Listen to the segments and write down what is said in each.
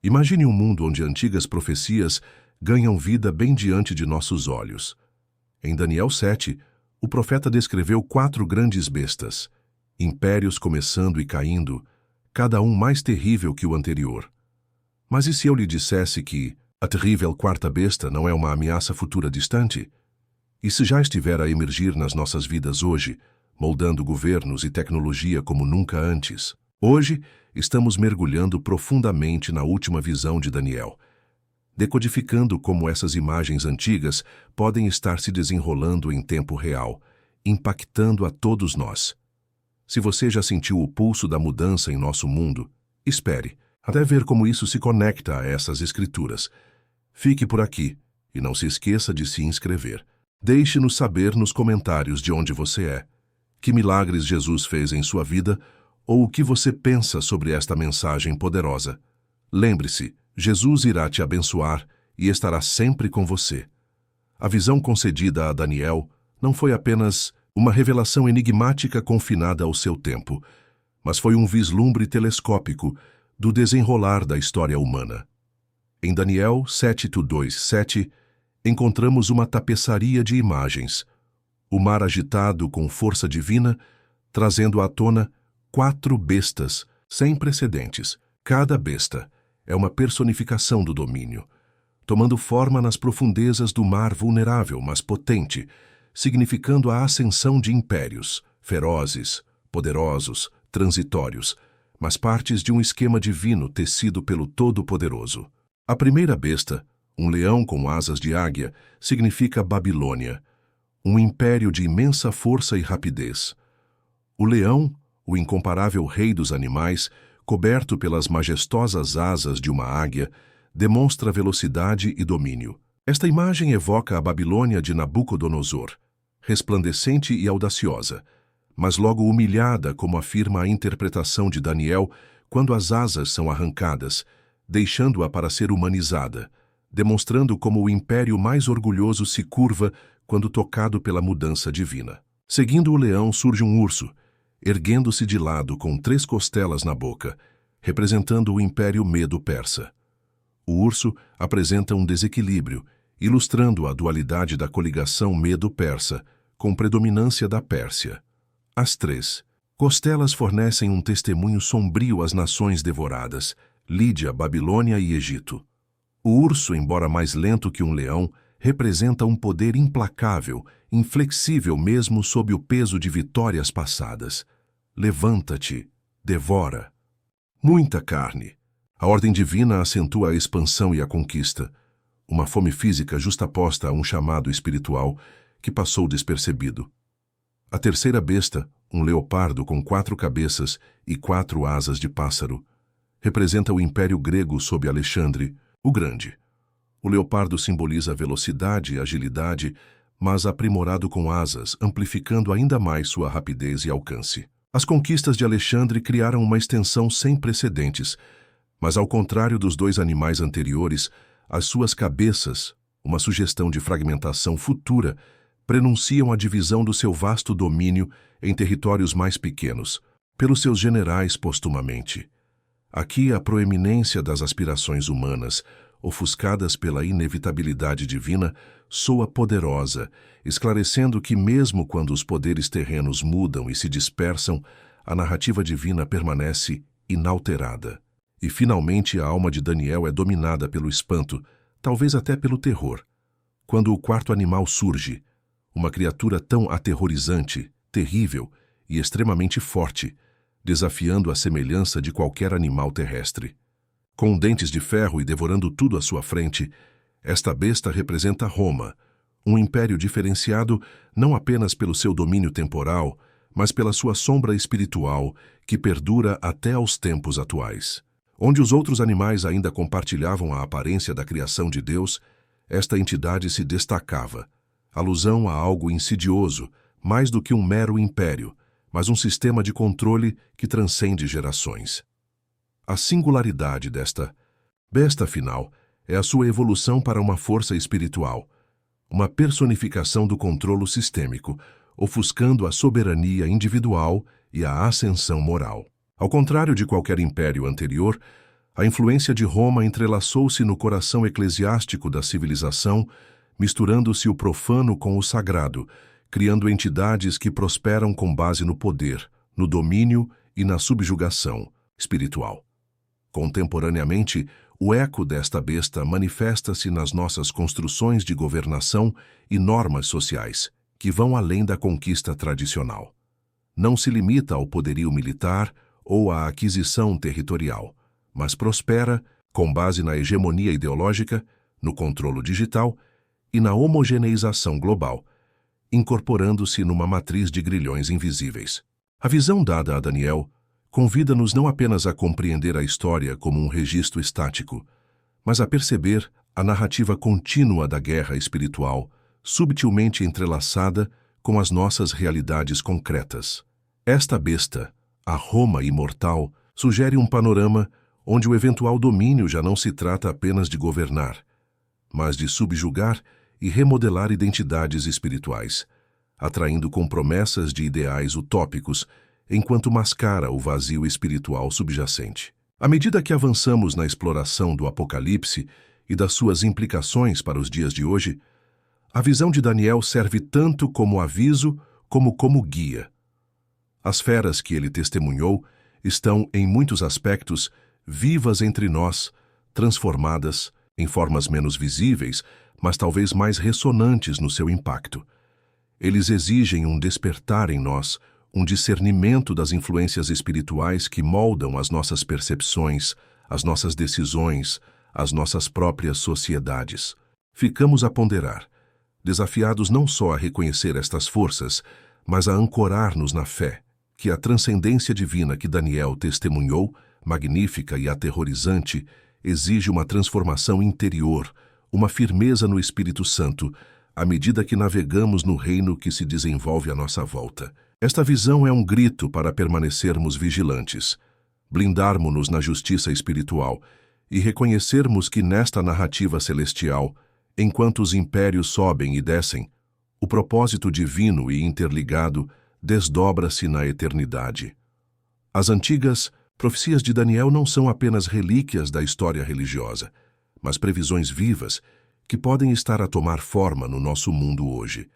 Imagine um mundo onde antigas profecias ganham vida bem diante de nossos olhos. Em Daniel 7, o profeta descreveu 4 grandes bestas, impérios começando e caindo, cada um mais terrível que o anterior. Mas e se eu lhe dissesse que a terrível quarta besta não é uma ameaça futura distante? E se já estiver a emergir nas nossas vidas hoje, moldando governos e tecnologia como nunca antes? Hoje, estamos mergulhando profundamente na última visão de Daniel, decodificando como essas imagens antigas podem estar se desenrolando em tempo real, impactando a todos nós. Se você já sentiu o pulso da mudança em nosso mundo, espere, até ver como isso se conecta a essas escrituras. Fique por aqui e não se esqueça de se inscrever. Deixe-nos saber nos comentários de onde você é, que milagres Jesus fez em sua vida ou o que você pensa sobre esta mensagem poderosa. Lembre-se, Jesus irá te abençoar e estará sempre com você. A visão concedida a Daniel não foi apenas uma revelação enigmática confinada ao seu tempo, mas foi um vislumbre telescópico do desenrolar da história humana. Em Daniel 7:2-7, encontramos uma tapeçaria de imagens, o mar agitado com força divina, trazendo à tona 4 bestas sem precedentes. Cada besta é uma personificação do domínio, tomando forma nas profundezas do mar vulnerável, mas potente, significando a ascensão de impérios, ferozes, poderosos, transitórios, mas partes de um esquema divino tecido pelo Todo-Poderoso. A primeira besta, um leão com asas de águia, significa Babilônia, um império de imensa força e rapidez. O leão, o incomparável rei dos animais, coberto pelas majestosas asas de uma águia, demonstra velocidade e domínio. Esta imagem evoca a Babilônia de Nabucodonosor, resplandecente e audaciosa, mas logo humilhada, como afirma a interpretação de Daniel, quando as asas são arrancadas, deixando-a para ser humanizada, demonstrando como o império mais orgulhoso se curva quando tocado pela mudança divina. Seguindo o leão surge um urso, erguendo-se de lado com 3 costelas na boca, representando o Império Medo-Persa. O urso apresenta um desequilíbrio, ilustrando a dualidade da coligação Medo-Persa, com predominância da Pérsia. As 3 costelas fornecem um testemunho sombrio às nações devoradas, Lídia, Babilônia e Egito. O urso, embora mais lento que um leão, representa um poder implacável, inflexível mesmo sob o peso de vitórias passadas. Levanta-te, devora. Muita carne. A ordem divina acentua a expansão e a conquista, uma fome física justaposta a um chamado espiritual que passou despercebido. A terceira besta, um leopardo com 4 cabeças e 4 asas de pássaro, representa o Império Grego sob Alexandre, o Grande. O leopardo simboliza velocidade e agilidade, mas aprimorado com asas, amplificando ainda mais sua rapidez e alcance. As conquistas de Alexandre criaram uma extensão sem precedentes, mas ao contrário dos 2 animais anteriores, as suas cabeças, uma sugestão de fragmentação futura, prenunciam a divisão do seu vasto domínio em territórios mais pequenos, pelos seus generais postumamente. Aqui a proeminência das aspirações humanas, ofuscadas pela inevitabilidade divina, soa poderosa, esclarecendo que mesmo quando os poderes terrenos mudam e se dispersam, a narrativa divina permanece inalterada. E finalmente a alma de Daniel é dominada pelo espanto, talvez até pelo terror. Quando o 4º animal surge, uma criatura tão aterrorizante, terrível e extremamente forte, desafiando a semelhança de qualquer animal terrestre. Com dentes de ferro e devorando tudo à sua frente, esta besta representa Roma, um império diferenciado não apenas pelo seu domínio temporal, mas pela sua sombra espiritual que perdura até aos tempos atuais. Onde os outros animais ainda compartilhavam a aparência da criação de Deus, esta entidade se destacava, alusão a algo insidioso, mais do que um mero império, mas um sistema de controle que transcende gerações. A singularidade desta besta final é a sua evolução para uma força espiritual, uma personificação do controlo sistêmico, ofuscando a soberania individual e a ascensão moral. Ao contrário de qualquer império anterior, A influência de Roma entrelaçou-se no coração eclesiástico da civilização, misturando-se o profano com o sagrado, criando entidades que prosperam com base no poder, no domínio e na subjugação espiritual. Contemporaneamente, o eco desta besta manifesta-se nas nossas construções de governação e normas sociais, que vão além da conquista tradicional. Não se limita ao poderio militar ou à aquisição territorial, mas prospera com base na hegemonia ideológica, no controle digital e na homogeneização global, incorporando-se numa matriz de grilhões invisíveis. A visão dada a Daniel convida-nos não apenas a compreender a história como um registro estático, mas a perceber a narrativa contínua da guerra espiritual, subtilmente entrelaçada com as nossas realidades concretas. Esta besta, a Roma imortal, sugere um panorama onde o eventual domínio já não se trata apenas de governar, mas de subjugar e remodelar identidades espirituais, atraindo com promessas de ideais utópicos, enquanto mascara o vazio espiritual subjacente. À medida que avançamos na exploração do Apocalipse e das suas implicações para os dias de hoje, a visão de Daniel serve tanto como aviso como guia. As feras que ele testemunhou estão, em muitos aspectos, vivas entre nós, transformadas em formas menos visíveis, mas talvez mais ressonantes no seu impacto. Eles exigem um despertar em nós, um discernimento das influências espirituais que moldam as nossas percepções, as nossas decisões, as nossas próprias sociedades. Ficamos a ponderar, desafiados não só a reconhecer estas forças, mas a ancorar-nos na fé, que a transcendência divina que Daniel testemunhou, magnífica e aterrorizante, exige uma transformação interior, uma firmeza no Espírito Santo, à medida que navegamos no reino que se desenvolve à nossa volta. Esta visão é um grito para permanecermos vigilantes, blindarmos-nos na justiça espiritual e reconhecermos que nesta narrativa celestial, enquanto os impérios sobem e descem, o propósito divino e interligado desdobra-se na eternidade. As antigas profecias de Daniel não são apenas relíquias da história religiosa, mas previsões vivas que podem estar a tomar forma no nosso mundo hoje.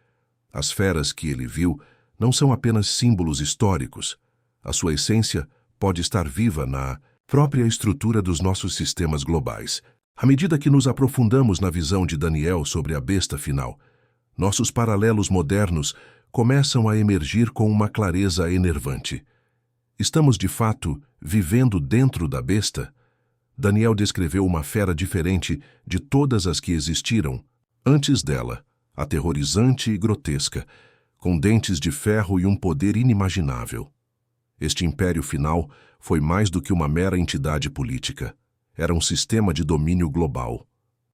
As feras que ele viu não são apenas símbolos históricos. A sua essência pode estar viva na própria estrutura dos nossos sistemas globais. À medida que nos aprofundamos na visão de Daniel sobre a besta final, nossos paralelos modernos começam a emergir com uma clareza enervante. Estamos, de fato, vivendo dentro da besta? Daniel descreveu uma fera diferente de todas as que existiram antes dela, aterrorizante e grotesca, com dentes de ferro e um poder inimaginável. Este império final foi mais do que uma mera entidade política. Era um sistema de domínio global.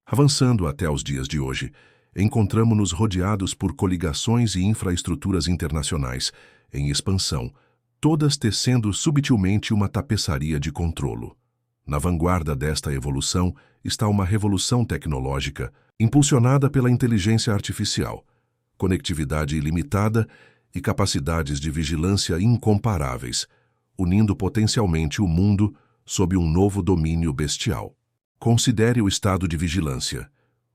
Avançando até os dias de hoje, encontramo-nos rodeados por coligações e infraestruturas internacionais, em expansão, todas tecendo subtilmente uma tapeçaria de controlo. Na vanguarda desta evolução está uma revolução tecnológica, impulsionada pela inteligência artificial, conectividade ilimitada e capacidades de vigilância incomparáveis, unindo potencialmente o mundo sob um novo domínio bestial. Considere o estado de vigilância,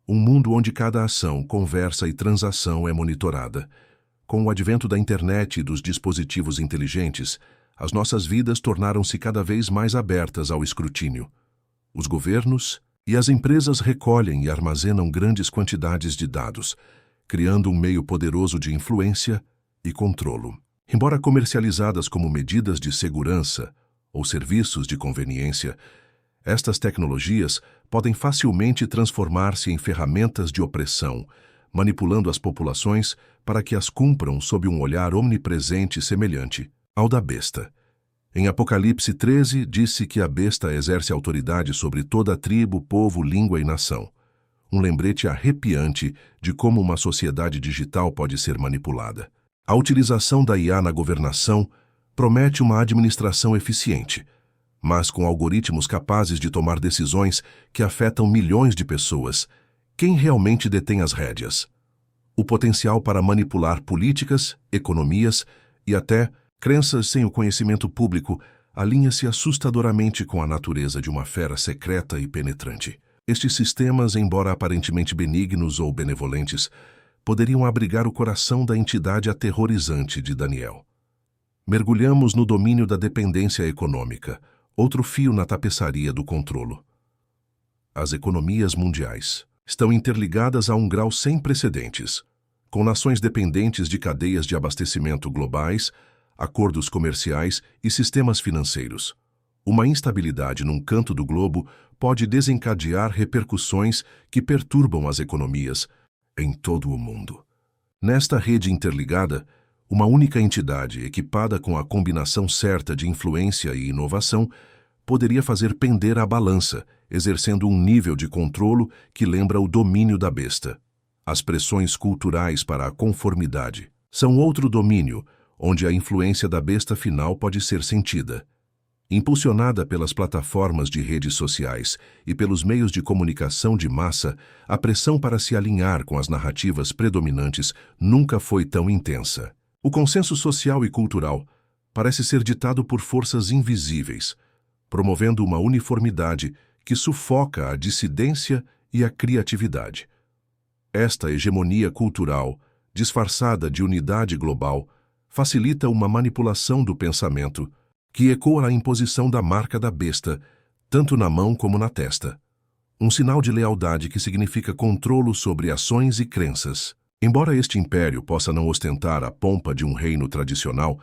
um mundo onde cada ação, conversa e transação é monitorada. Com o advento da internet e dos dispositivos inteligentes, as nossas vidas tornaram-se cada vez mais abertas ao escrutínio. Os governos e as empresas recolhem e armazenam grandes quantidades de dados, criando um meio poderoso de influência e controlo. Embora comercializadas como medidas de segurança ou serviços de conveniência, estas tecnologias podem facilmente transformar-se em ferramentas de opressão, manipulando as populações para que as cumpram sob um olhar omnipresente semelhante ao da besta. Em Apocalipse 13, disse que a besta exerce autoridade sobre toda a tribo, povo, língua e nação. Um lembrete arrepiante de como uma sociedade digital pode ser manipulada. A utilização da IA na governação promete uma administração eficiente, mas com algoritmos capazes de tomar decisões que afetam milhões de pessoas. Quem realmente detém as rédeas? O potencial para manipular políticas, economias e até crenças sem o conhecimento público alinha-se assustadoramente com a natureza de uma fera secreta e penetrante. Estes sistemas, embora aparentemente benignos ou benevolentes, poderiam abrigar o coração da entidade aterrorizante de Daniel. Mergulhamos no domínio da dependência econômica, outro fio na tapeçaria do controlo. As economias mundiais estão interligadas a um grau sem precedentes, com nações dependentes de cadeias de abastecimento globais, acordos comerciais e sistemas financeiros. Uma instabilidade num canto do globo pode desencadear repercussões que perturbam as economias em todo o mundo. Nesta rede interligada, uma única entidade equipada com a combinação certa de influência e inovação poderia fazer pender a balança, exercendo um nível de controlo que lembra o domínio da besta. As pressões culturais para a conformidade são outro domínio onde a influência da besta final pode ser sentida. Impulsionada pelas plataformas de redes sociais e pelos meios de comunicação de massa, a pressão para se alinhar com as narrativas predominantes nunca foi tão intensa. O consenso social e cultural parece ser ditado por forças invisíveis, promovendo uma uniformidade que sufoca a dissidência e a criatividade. Esta hegemonia cultural, disfarçada de unidade global, facilita uma manipulação do pensamento que ecoa a imposição da marca da besta, tanto na mão como na testa. Um sinal de lealdade que significa controlo sobre ações e crenças. Embora este império possa não ostentar a pompa de um reino tradicional,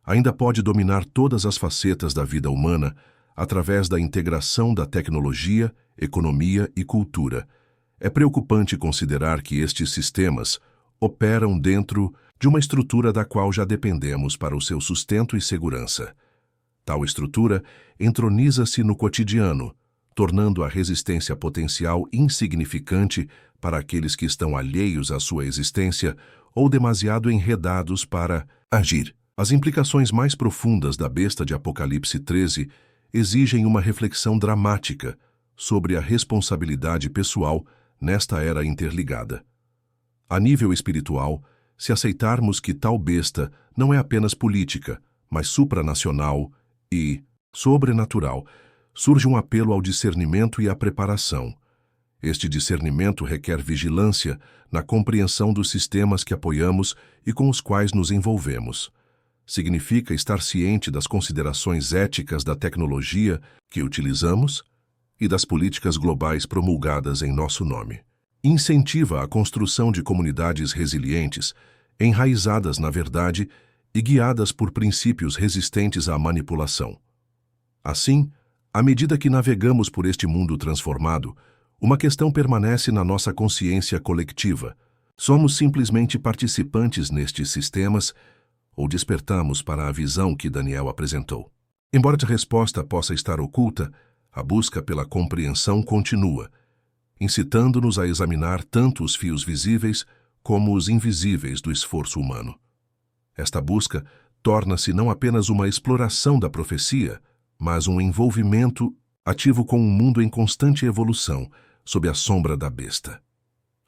ainda pode dominar todas as facetas da vida humana através da integração da tecnologia, economia e cultura. É preocupante considerar que estes sistemas operam dentro de uma estrutura da qual já dependemos para o seu sustento e segurança. Tal estrutura entroniza-se no cotidiano, tornando a resistência potencial insignificante para aqueles que estão alheios à sua existência ou demasiado enredados para agir. As implicações mais profundas da besta de Apocalipse 13 exigem uma reflexão dramática sobre a responsabilidade pessoal nesta era interligada. A nível espiritual, se aceitarmos que tal besta não é apenas política, mas supranacional e sobrenatural, surge um apelo ao discernimento e à preparação. Este discernimento requer vigilância na compreensão dos sistemas que apoiamos e com os quais nos envolvemos. Significa estar ciente das considerações éticas da tecnologia que utilizamos e das políticas globais promulgadas em nosso nome. Incentiva a construção de comunidades resilientes, enraizadas na verdade e guiadas por princípios resistentes à manipulação. Assim, à medida que navegamos por este mundo transformado, uma questão permanece na nossa consciência coletiva. Somos simplesmente participantes nestes sistemas ou despertamos para a visão que Daniel apresentou? Embora a resposta possa estar oculta, a busca pela compreensão continua, incitando-nos a examinar tanto os fios visíveis como os invisíveis do esforço humano. Esta busca torna-se não apenas uma exploração da profecia, mas um envolvimento ativo com um mundo em constante evolução, sob a sombra da besta.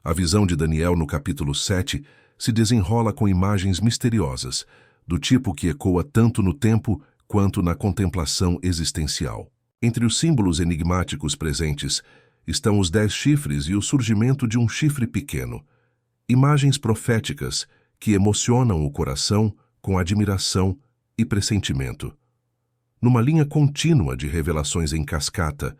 A visão de Daniel no capítulo 7 se desenrola com imagens misteriosas, do tipo que ecoa tanto no tempo quanto na contemplação existencial. Entre os símbolos enigmáticos presentes estão os 10 chifres e o surgimento de um chifre pequeno, imagens proféticas que emocionam o coração com admiração e pressentimento. Numa linha contínua de revelações em cascata,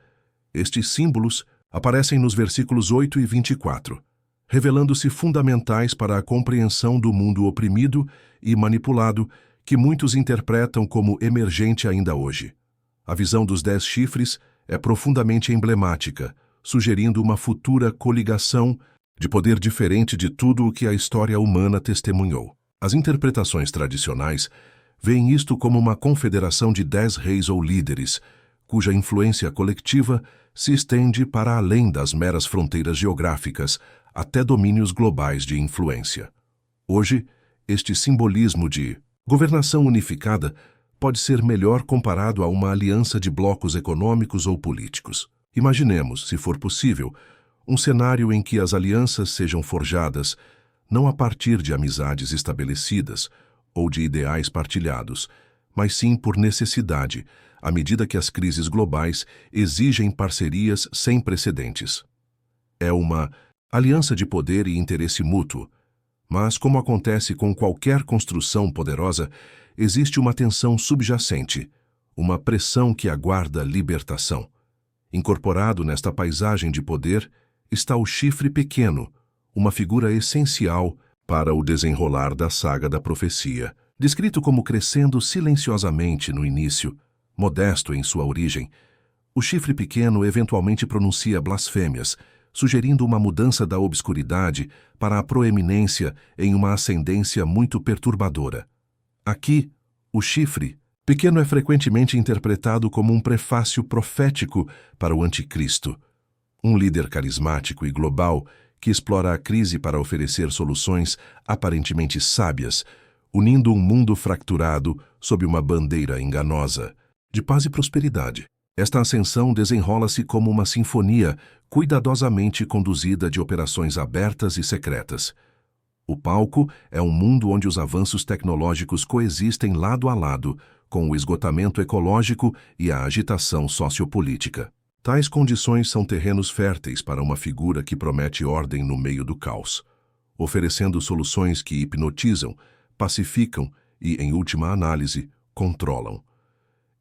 estes símbolos aparecem nos versículos 8 e 24, revelando-se fundamentais para a compreensão do mundo oprimido e manipulado que muitos interpretam como emergente ainda hoje. A visão dos 10 chifres é profundamente emblemática, sugerindo uma futura coligação de poder diferente de tudo o que a história humana testemunhou. As interpretações tradicionais veem isto como uma confederação de 10 reis ou líderes, cuja influência coletiva se estende para além das meras fronteiras geográficas, até domínios globais de influência. Hoje, este simbolismo de governação unificada pode ser melhor comparado a uma aliança de blocos econômicos ou políticos. Imaginemos, se for possível, um cenário em que as alianças sejam forjadas não a partir de amizades estabelecidas ou de ideais partilhados, mas sim por necessidade, à medida que as crises globais exigem parcerias sem precedentes. É uma aliança de poder e interesse mútuo, mas, como acontece com qualquer construção poderosa, existe uma tensão subjacente, uma pressão que aguarda libertação. Incorporado nesta paisagem de poder está o chifre pequeno, uma figura essencial para o desenrolar da saga da profecia. Descrito como crescendo silenciosamente no início, modesto em sua origem, o chifre pequeno eventualmente pronuncia blasfêmias, sugerindo uma mudança da obscuridade para a proeminência em uma ascendência muito perturbadora. Aqui, o chifre pequeno é frequentemente interpretado como um prefácio profético para o anticristo, um líder carismático e global que explora a crise para oferecer soluções aparentemente sábias, unindo um mundo fracturado sob uma bandeira enganosa de paz e prosperidade. Esta ascensão desenrola-se como uma sinfonia cuidadosamente conduzida de operações abertas e secretas. O palco é um mundo onde os avanços tecnológicos coexistem lado a lado com o esgotamento ecológico e a agitação sociopolítica. Tais condições são terrenos férteis para uma figura que promete ordem no meio do caos, oferecendo soluções que hipnotizam, pacificam e, em última análise, controlam.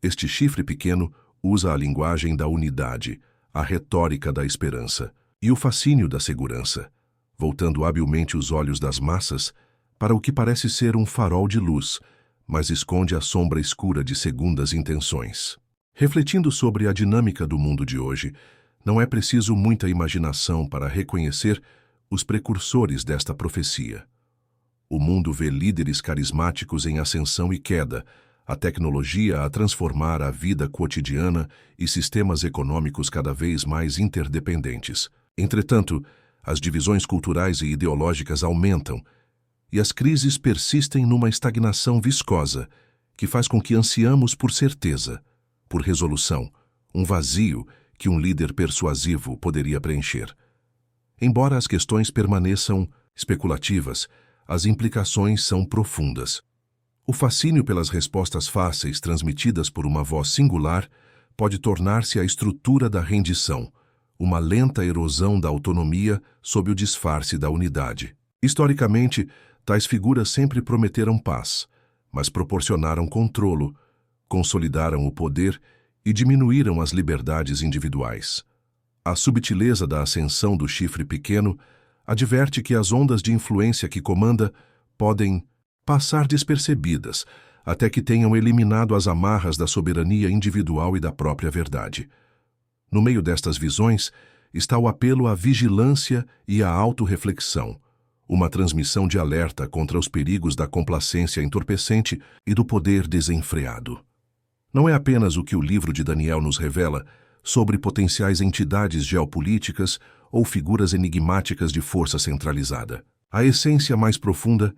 Este chifre pequeno usa a linguagem da unidade, a retórica da esperança e o fascínio da segurança, voltando habilmente os olhos das massas para o que parece ser um farol de luz, mas esconde a sombra escura de segundas intenções. Refletindo sobre a dinâmica do mundo de hoje, não é preciso muita imaginação para reconhecer os precursores desta profecia. O mundo vê líderes carismáticos em ascensão e queda, a tecnologia a transformar a vida cotidiana e sistemas econômicos cada vez mais interdependentes. Entretanto, as divisões culturais e ideológicas aumentam, e as crises persistem numa estagnação viscosa, que faz com que ansiamos por certeza, por resolução, um vazio que um líder persuasivo poderia preencher. Embora as questões permaneçam especulativas, as implicações são profundas. O fascínio pelas respostas fáceis transmitidas por uma voz singular pode tornar-se a estrutura da rendição, uma lenta erosão da autonomia sob o disfarce da unidade. Historicamente, tais figuras sempre prometeram paz, mas proporcionaram controlo, consolidaram o poder e diminuíram as liberdades individuais. A subtileza da ascensão do chifre pequeno adverte que as ondas de influência que comanda podem passar despercebidas até que tenham eliminado as amarras da soberania individual e da própria verdade. No meio destas visões está o apelo à vigilância e à autorreflexão, uma transmissão de alerta contra os perigos da complacência entorpecente e do poder desenfreado. Não é apenas o que o livro de Daniel nos revela sobre potenciais entidades geopolíticas ou figuras enigmáticas de força centralizada. A essência mais profunda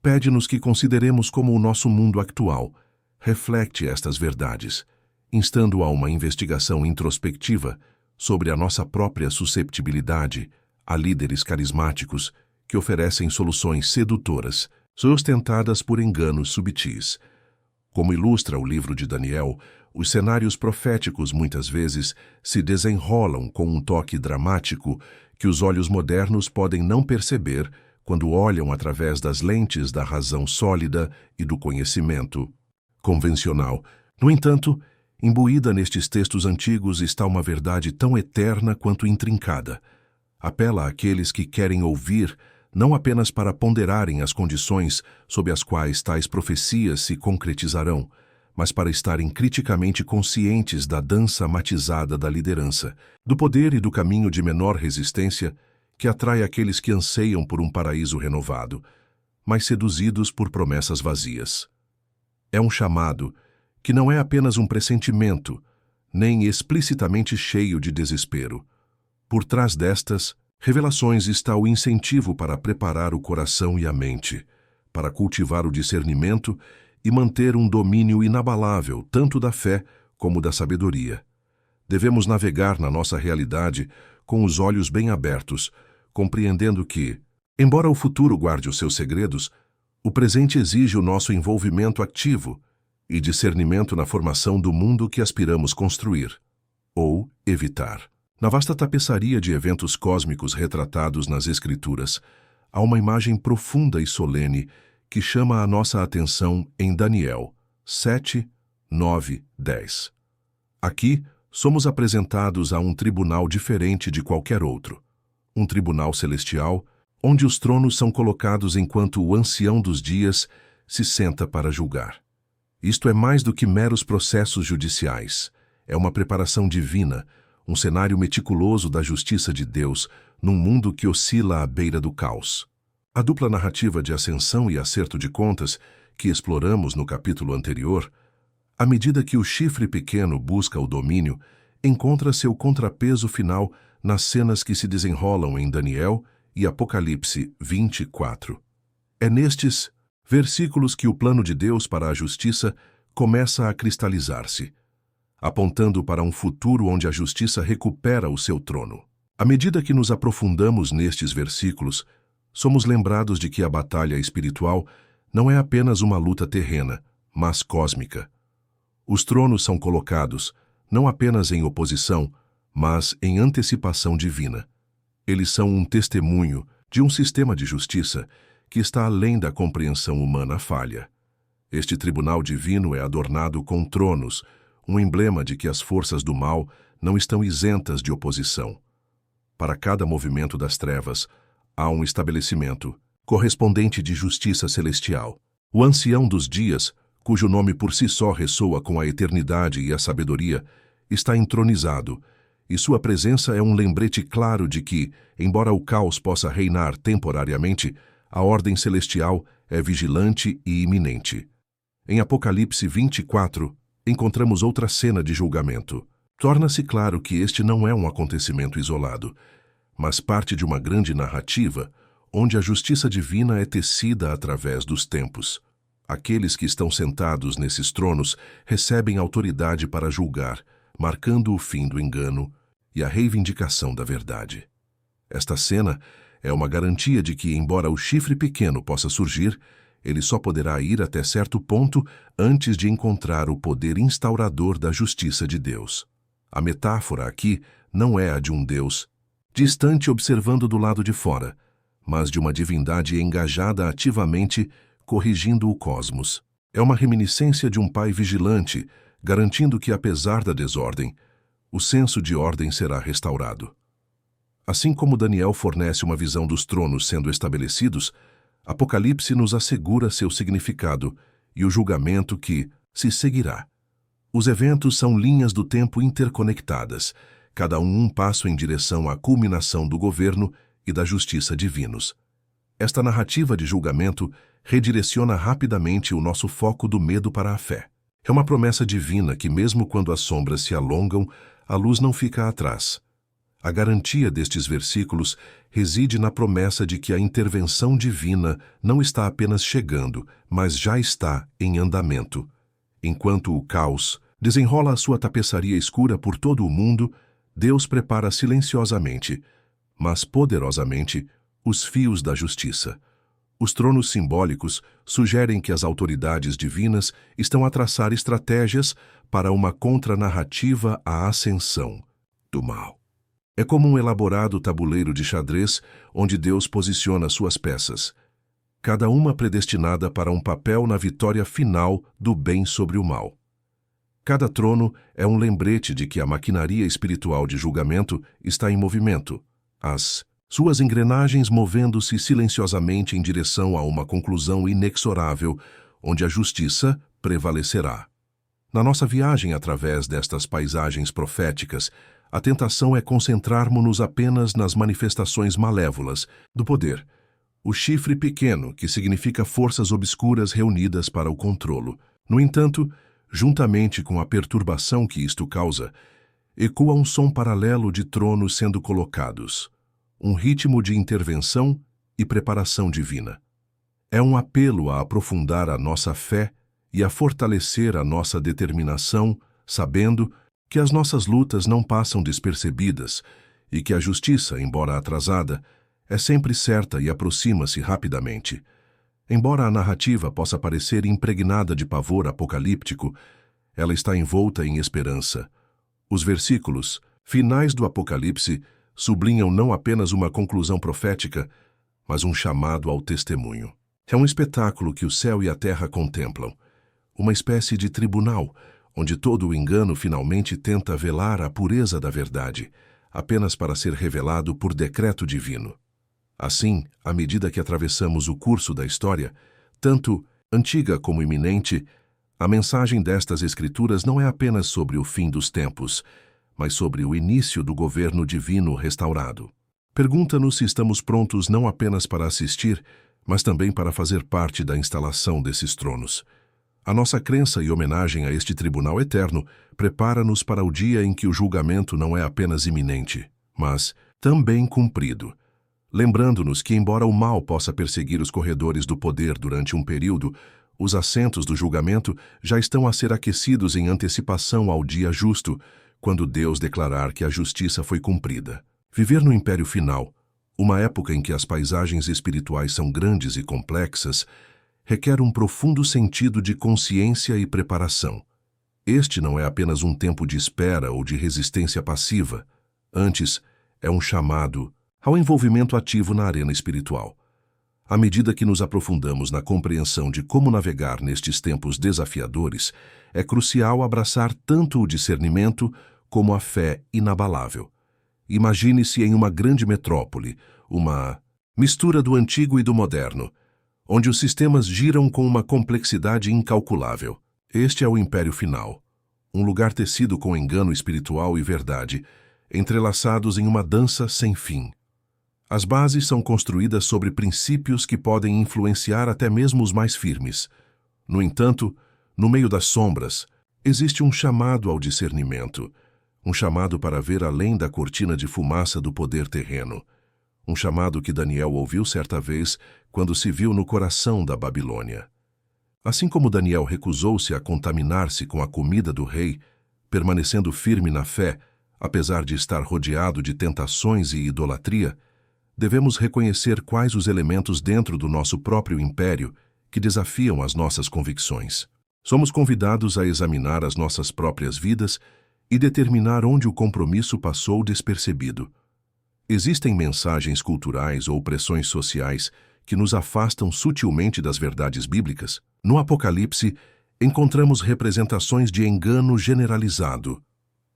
pede-nos que consideremos como o nosso mundo atual reflete estas verdades, instando a uma investigação introspectiva sobre a nossa própria susceptibilidade a líderes carismáticos que oferecem soluções sedutoras, sustentadas por enganos subtis. Como ilustra o livro de Daniel, os cenários proféticos muitas vezes se desenrolam com um toque dramático que os olhos modernos podem não perceber quando olham através das lentes da razão sólida e do conhecimento convencional. No entanto, imbuída nestes textos antigos está uma verdade tão eterna quanto intrincada. Apela àqueles que querem ouvir não apenas para ponderarem as condições sob as quais tais profecias se concretizarão, mas para estarem criticamente conscientes da dança matizada da liderança, do poder e do caminho de menor resistência que atrai aqueles que anseiam por um paraíso renovado, mas seduzidos por promessas vazias. É um chamado que não é apenas um pressentimento, nem explicitamente cheio de desespero. Por trás destas revelações está o incentivo para preparar o coração e a mente, para cultivar o discernimento e manter um domínio inabalável tanto da fé como da sabedoria. Devemos navegar na nossa realidade com os olhos bem abertos, compreendendo que, embora o futuro guarde os seus segredos, o presente exige o nosso envolvimento ativo e discernimento na formação do mundo que aspiramos construir, ou evitar. Na vasta tapeçaria de eventos cósmicos retratados nas Escrituras, há uma imagem profunda e solene que chama a nossa atenção em Daniel 7, 9, 10. Aqui, somos apresentados a um tribunal diferente de qualquer outro. Um tribunal celestial, onde os tronos são colocados enquanto o ancião dos dias se senta para julgar. Isto é mais do que meros processos judiciais. É uma preparação divina, um cenário meticuloso da justiça de Deus num mundo que oscila à beira do caos. A dupla narrativa de ascensão e acerto de contas, que exploramos no capítulo anterior, à medida que o chifre pequeno busca o domínio, encontra seu contrapeso final nas cenas que se desenrolam em Daniel e Apocalipse 24. É nestes versículos que o plano de Deus para a justiça começa a cristalizar-se, apontando para um futuro onde a justiça recupera o seu trono. À medida que nos aprofundamos nestes versículos, somos lembrados de que a batalha espiritual não é apenas uma luta terrena, mas cósmica. Os tronos são colocados, não apenas em oposição, mas em antecipação divina. Eles são um testemunho de um sistema de justiça que está além da compreensão humana falha. Este tribunal divino é adornado com tronos, um emblema de que as forças do mal não estão isentas de oposição. Para cada movimento das trevas, há um estabelecimento, correspondente de justiça celestial. O ancião dos dias, cujo nome por si só ressoa com a eternidade e a sabedoria, está entronizado, e sua presença é um lembrete claro de que, embora o caos possa reinar temporariamente, a ordem celestial é vigilante e iminente. Em Apocalipse 24, encontramos outra cena de julgamento. Torna-se claro que este não é um acontecimento isolado, mas parte de uma grande narrativa, onde a justiça divina é tecida através dos tempos. Aqueles que estão sentados nesses tronos recebem autoridade para julgar, marcando o fim do engano e a reivindicação da verdade. Esta cena é uma garantia de que, embora o chifre pequeno possa surgir, ele só poderá ir até certo ponto antes de encontrar o poder instaurador da justiça de Deus. A metáfora aqui não é a de um Deus distante observando do lado de fora, mas de uma divindade engajada ativamente corrigindo o cosmos. É uma reminiscência de um pai vigilante, garantindo que, apesar da desordem, o senso de ordem será restaurado. Assim como Daniel fornece uma visão dos tronos sendo estabelecidos, Apocalipse nos assegura seu significado e o julgamento que se seguirá. Os eventos são linhas do tempo interconectadas, cada um passo em direção à culminação do governo e da justiça divinos. Esta narrativa de julgamento redireciona rapidamente o nosso foco do medo para a fé. É uma promessa divina que, mesmo quando as sombras se alongam, a luz não fica atrás. A garantia destes versículos reside na promessa de que a intervenção divina não está apenas chegando, mas já está em andamento. Enquanto o caos desenrola a sua tapeçaria escura por todo o mundo, Deus prepara silenciosamente, mas poderosamente, os fios da justiça. Os tronos simbólicos sugerem que as autoridades divinas estão a traçar estratégias para uma contranarrativa à ascensão do mal. É como um elaborado tabuleiro de xadrez onde Deus posiciona suas peças, cada uma predestinada para um papel na vitória final do bem sobre o mal. Cada trono é um lembrete de que a maquinaria espiritual de julgamento está em movimento, as suas engrenagens movendo-se silenciosamente em direção a uma conclusão inexorável, onde a justiça prevalecerá. Na nossa viagem através destas paisagens proféticas, a tentação é concentrarmos-nos apenas nas manifestações malévolas do poder, o chifre pequeno, que significa forças obscuras reunidas para o controlo. No entanto, juntamente com a perturbação que isto causa, ecoa um som paralelo de tronos sendo colocados, um ritmo de intervenção e preparação divina. É um apelo a aprofundar a nossa fé e a fortalecer a nossa determinação, sabendo que as nossas lutas não passam despercebidas e que a justiça, embora atrasada, é sempre certa e aproxima-se rapidamente. Embora a narrativa possa parecer impregnada de pavor apocalíptico, ela está envolta em esperança. Os versículos finais do Apocalipse sublinham não apenas uma conclusão profética, mas um chamado ao testemunho. É um espetáculo que o céu e a terra contemplam, uma espécie de tribunal, onde todo o engano finalmente tenta velar a pureza da verdade, apenas para ser revelado por decreto divino. Assim, à medida que atravessamos o curso da história, tanto antiga como iminente, a mensagem destas escrituras não é apenas sobre o fim dos tempos, mas sobre o início do governo divino restaurado. Pergunta-nos se estamos prontos não apenas para assistir, mas também para fazer parte da instalação desses tronos. A nossa crença e homenagem a este tribunal eterno prepara-nos para o dia em que o julgamento não é apenas iminente, mas também cumprido. Lembrando-nos que, embora o mal possa perseguir os corredores do poder durante um período, os assentos do julgamento já estão a ser aquecidos em antecipação ao dia justo, quando Deus declarar que a justiça foi cumprida. Viver no Império Final, uma época em que as paisagens espirituais são grandes e complexas, requer um profundo sentido de consciência e preparação. Este não é apenas um tempo de espera ou de resistência passiva, antes é um chamado ao envolvimento ativo na arena espiritual. À medida que nos aprofundamos na compreensão de como navegar nestes tempos desafiadores, é crucial abraçar tanto o discernimento como a fé inabalável. Imagine-se em uma grande metrópole, uma mistura do antigo e do moderno, onde os sistemas giram com uma complexidade incalculável. Este é o Império Final, um lugar tecido com engano espiritual e verdade, entrelaçados em uma dança sem fim. As bases são construídas sobre princípios que podem influenciar até mesmo os mais firmes. No entanto, no meio das sombras, existe um chamado ao discernimento, um chamado para ver além da cortina de fumaça do poder terreno, um chamado que Daniel ouviu certa vez quando se viu no coração da Babilônia. Assim como Daniel recusou-se a contaminar-se com a comida do rei, permanecendo firme na fé, apesar de estar rodeado de tentações e idolatria, devemos reconhecer quais os elementos dentro do nosso próprio império que desafiam as nossas convicções. Somos convidados a examinar as nossas próprias vidas e determinar onde o compromisso passou despercebido. Existem mensagens culturais ou pressões sociais que nos afastam sutilmente das verdades bíblicas. No Apocalipse, encontramos representações de engano generalizado,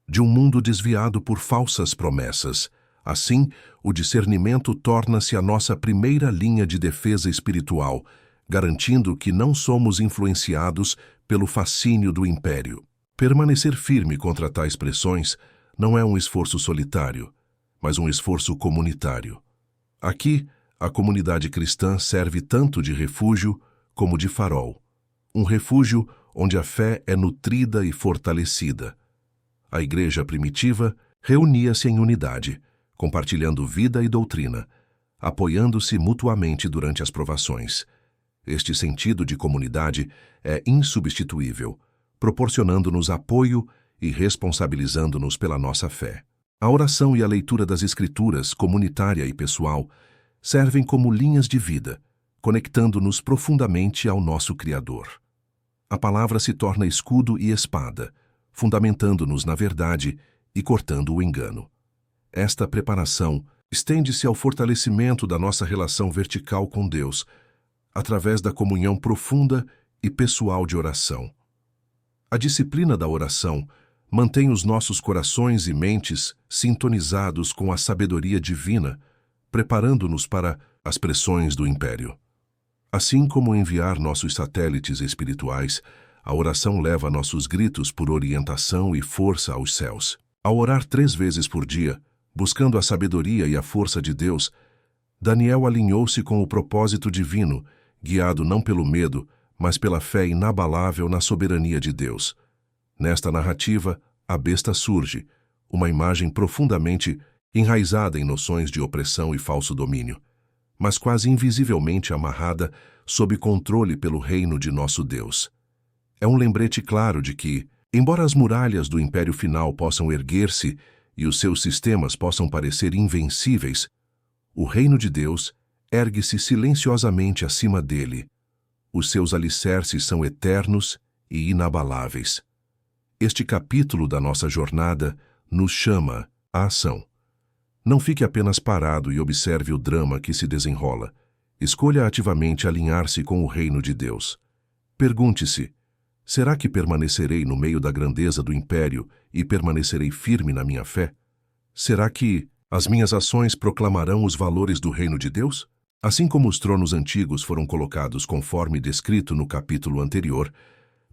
de um mundo desviado por falsas promessas. Assim, o discernimento torna-se a nossa primeira linha de defesa espiritual, garantindo que não somos influenciados pelo fascínio do império. Permanecer firme contra tais pressões não é um esforço solitário, mas um esforço comunitário. Aqui, a comunidade cristã serve tanto de refúgio como de farol. Um refúgio onde a fé é nutrida e fortalecida. A igreja primitiva reunia-se em unidade, compartilhando vida e doutrina, apoiando-se mutuamente durante as provações. Este sentido de comunidade é insubstituível, proporcionando-nos apoio e responsabilizando-nos pela nossa fé. A oração e a leitura das Escrituras, comunitária e pessoal, servem como linhas de vida, conectando-nos profundamente ao nosso Criador. A palavra se torna escudo e espada, fundamentando-nos na verdade e cortando o engano. Esta preparação estende-se ao fortalecimento da nossa relação vertical com Deus, através da comunhão profunda e pessoal de oração. A disciplina da oração mantém os nossos corações e mentes sintonizados com a sabedoria divina, preparando-nos para as pressões do império. Assim como enviar nossos satélites espirituais, a oração leva nossos gritos por orientação e força aos céus. Ao orar 3 vezes por dia, buscando a sabedoria e a força de Deus, Daniel alinhou-se com o propósito divino, guiado não pelo medo, mas pela fé inabalável na soberania de Deus. Nesta narrativa, a besta surge, uma imagem profundamente enraizada em noções de opressão e falso domínio, mas quase invisivelmente amarrada sob controle pelo reino de nosso Deus. É um lembrete claro de que, embora as muralhas do Império Final possam erguer-se e os seus sistemas possam parecer invencíveis, o reino de Deus ergue-se silenciosamente acima dele, Os seus alicerces são eternos e inabaláveis. Este capítulo da nossa jornada nos chama à ação. Não fique apenas parado e observe o drama que se desenrola. Escolha ativamente alinhar-se com o reino de Deus. Pergunte-se: será que permanecerei no meio da grandeza do império e permanecerei firme na minha fé? Será que as minhas ações proclamarão os valores do reino de Deus? Assim como os tronos antigos foram colocados conforme descrito no capítulo anterior,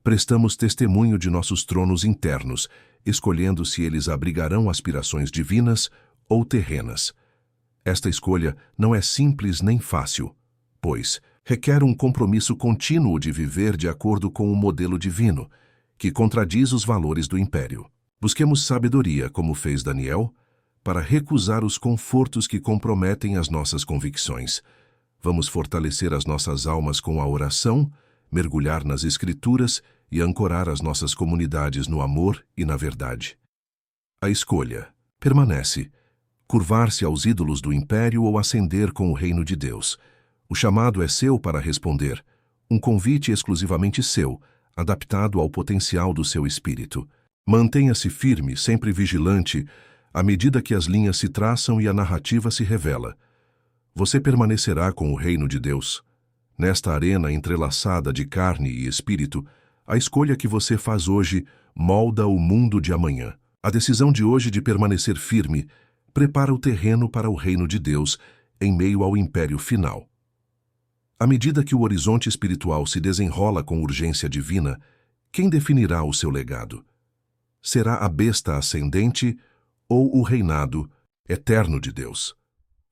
prestamos testemunho de nossos tronos internos, escolhendo se eles abrigarão aspirações divinas ou terrenas. Esta escolha não é simples nem fácil, pois requer um compromisso contínuo de viver de acordo com o modelo divino, que contradiz os valores do império. Busquemos sabedoria, como fez Daniel, para recusar os confortos que comprometem as nossas convicções. Vamos fortalecer as nossas almas com a oração, mergulhar nas Escrituras e ancorar as nossas comunidades no amor e na verdade. A escolha permanece: curvar-se aos ídolos do império ou ascender com o reino de Deus. O chamado é seu para responder, um convite exclusivamente seu, adaptado ao potencial do seu espírito. Mantenha-se firme, sempre vigilante, à medida que as linhas se traçam e a narrativa se revela. Você permanecerá com o reino de Deus. Nesta arena entrelaçada de carne e espírito, a escolha que você faz hoje molda o mundo de amanhã. A decisão de hoje de permanecer firme prepara o terreno para o reino de Deus em meio ao império final. À medida que o horizonte espiritual se desenrola com urgência divina, quem definirá o seu legado? Será a besta ascendente ou o reinado eterno de Deus?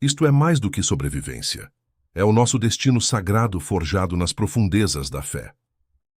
Isto é mais do que sobrevivência. É o nosso destino sagrado forjado nas profundezas da fé.